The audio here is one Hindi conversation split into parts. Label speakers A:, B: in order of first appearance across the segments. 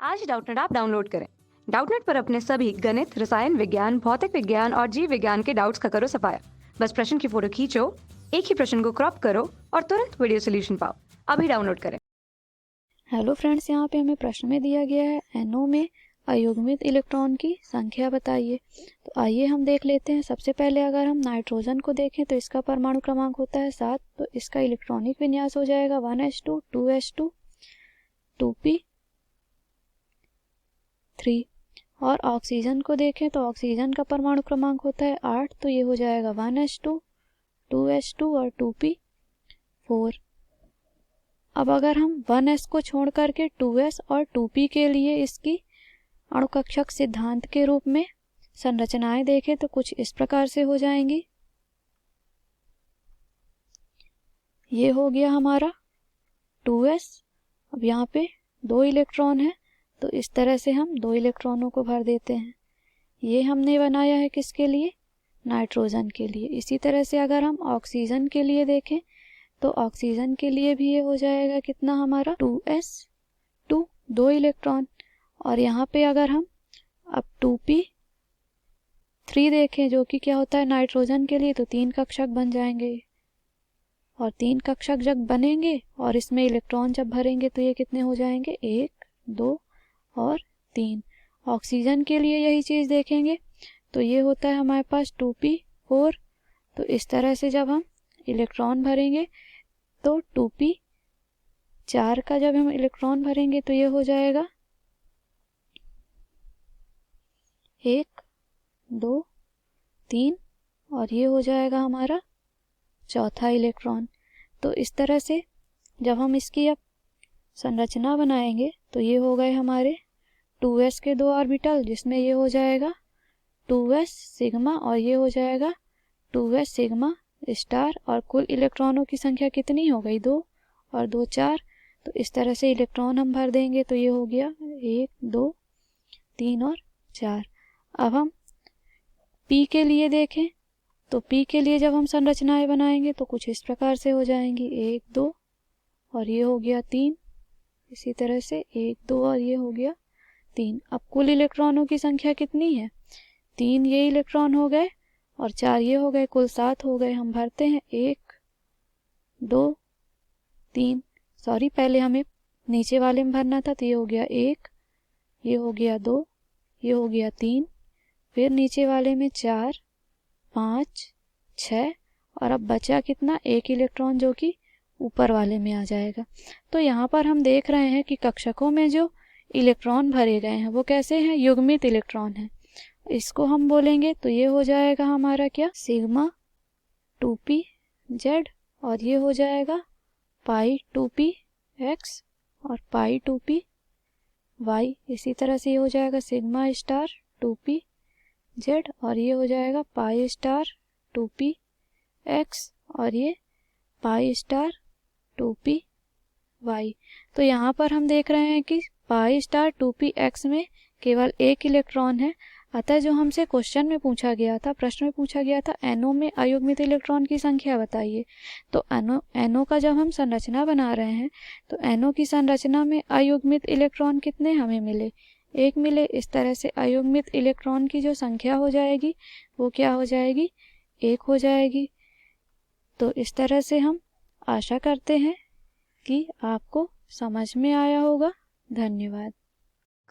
A: आज ही डाउटनेट ऐप डाउनलोड करें। डाउटनेट पर अपने सभी गणित, रसायन विज्ञान, भौतिक विज्ञान और जीव विज्ञान के डाउट्स का करो सफाया। बस प्रश्न की फोटो खींचो, एक ही प्रश्न को क्रॉप करो और तुरंत वीडियो सोल्यूशन पाओ। अभी डाउनलोड करें।
B: हेलो फ्रेंड्स, यहाँ पे हमें प्रश्न में दिया गया है NO में अयुग्मित इलेक्ट्रॉन की संख्या बताइए। तो आइए हम देख लेते हैं। सबसे पहले अगर हम नाइट्रोजन को देखें तो इसका परमाणु क्रमांक होता है 7, तो इसका इलेक्ट्रॉनिक विन्यास हो जाएगा 1s2 2s2 2p 3। और ऑक्सीजन को देखें तो ऑक्सीजन का परमाणु क्रमांक होता है 8, तो ये हो जाएगा 1s2 2s2 और 2p 4। अब अगर हम 1s को छोड़ करके 2s और 2p के लिए इसकी अणुकक्षक सिद्धांत के रूप में संरचनाएं देखें तो कुछ इस प्रकार से हो जाएंगी। ये हो गया हमारा 2s। अब यहाँ पे 2 इलेक्ट्रॉन है, तो इस तरह से हम 2 इलेक्ट्रॉनों को भर देते हैं। ये हमने बनाया है किसके लिए? नाइट्रोजन के लिए। इसी तरह से अगर हम ऑक्सीजन के लिए देखें तो ऑक्सीजन के लिए भी ये हो जाएगा कितना हमारा 2s2 2 इलेक्ट्रॉन। और यहाँ पे अगर हम अब 2p3 देखें जो कि क्या होता है नाइट्रोजन के लिए, तो 3 कक्षक बन जाएंगे। और 3 कक्षक जब बनेंगे और इसमें इलेक्ट्रॉन जब भरेंगे तो ये कितने हो जाएंगे? 1 2 और 3। ऑक्सीजन के लिए यही चीज़ देखेंगे तो ये होता है हमारे पास 2p4। तो इस तरह से जब हम इलेक्ट्रॉन भरेंगे तो 2p4 का जब हम इलेक्ट्रॉन भरेंगे तो ये हो जाएगा 1 2 3 और ये हो जाएगा हमारा चौथा इलेक्ट्रॉन। तो इस तरह से जब हम इसकी अब संरचना बनाएंगे तो ये हो गए हमारे 2s के 2 ऑर्बिटल, जिसमें ये हो जाएगा 2s सिग्मा और ये हो जाएगा 2s सिग्मा स्टार। और कुल इलेक्ट्रॉनों की संख्या कितनी हो गई? 2 और 2 4। तो इस तरह से इलेक्ट्रॉन हम भर देंगे तो ये हो गया 1 2 3 और 4। अब हम p के लिए देखें तो p के लिए जब हम संरचनाएं बनाएंगे तो कुछ इस प्रकार से हो जाएंगी 1 2 और ये हो गया 3। इसी तरह से 1 2 और ये हो गया 3। अब कुल इलेक्ट्रॉनों की संख्या कितनी है? 3 ये इलेक्ट्रॉन हो गए और 4 ये हो गए, कुल 7 हो गए। हम भरते हैं 1 2 3, सॉरी पहले हमें नीचे वाले में भरना था, तो ये हो गया 1, ये हो गया 2, ये हो गया 3, फिर नीचे वाले में 4 5 6 और अब बचा कितना? 1 इलेक्ट्रॉन जो कि ऊपर वाले में आ जाएगा। तो यहाँ पर हम देख रहे हैं कि कक्षकों में जो इलेक्ट्रॉन भरे गए हैं वो कैसे हैं? युग्मित इलेक्ट्रॉन हैं। इसको हम बोलेंगे तो ये हो जाएगा हमारा क्या? सिग्मा 2p z और ये हो जाएगा पाई 2p x और पाई 2p y। इसी तरह से ये हो जाएगा सिग्मा स्टार 2p z और ये हो जाएगा पाई स्टार 2p x और ये पाई स्टार 2p y। तो यहाँ पर हम देख रहे हैं कि पाई स्टार 2p x में केवल 1 इलेक्ट्रॉन है। अतः जो हमसे क्वेश्चन में पूछा गया था, प्रश्न में पूछा गया था NO में अयुग्मित इलेक्ट्रॉन की संख्या बताइए। तो NO का जब हम संरचना बना रहे हैं तो NO की संरचना में अयुग्मित इलेक्ट्रॉन कितने हमें मिले? 1 मिले। इस तरह से अयुग्मित इलेक्ट्रॉन की जो संख्या हो जाएगी वो क्या हो जाएगी? 1 हो जाएगी। तो इस तरह से हम आशा करते हैं कि आपको समझ में आया होगा। धन्यवाद।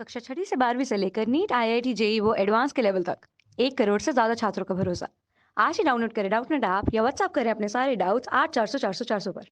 A: कक्षा 6वीं से 12वीं से लेकर नीट, IIT, JEE वो एडवांस के लेवल तक 1 करोड़ से ज्यादा छात्रों का भरोसा। आज ही डाउनलोड करें डाउटनेट ऐप या व्हाट्सएप करें अपने सारे डाउट्स 8400 400 400 पर।